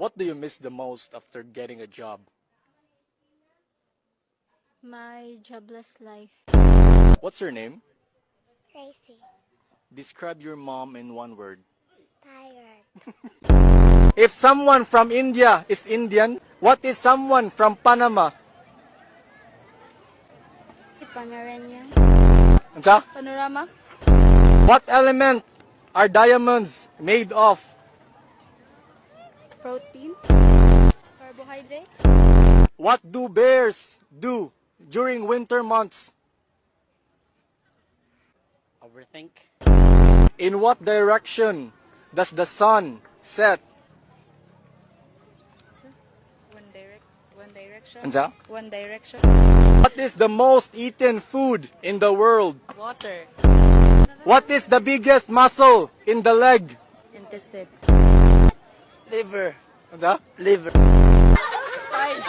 What do you miss the most after getting a job? My jobless life. What's your name? Crazy. Describe your mom in one word. Tired. If someone from India is Indian, what is someone from Panama? Pomeranian. Ansa? Panorama. What element are diamonds made of? Protein. Carbohydrates. What do bears do during winter months? Overthink. In what direction does the sun set? One direction. Ansa? One direction. What is the most eaten food in the world? Water. What is the biggest muscle in the leg? Intestine. Liver. Ansa? Liver. Spine.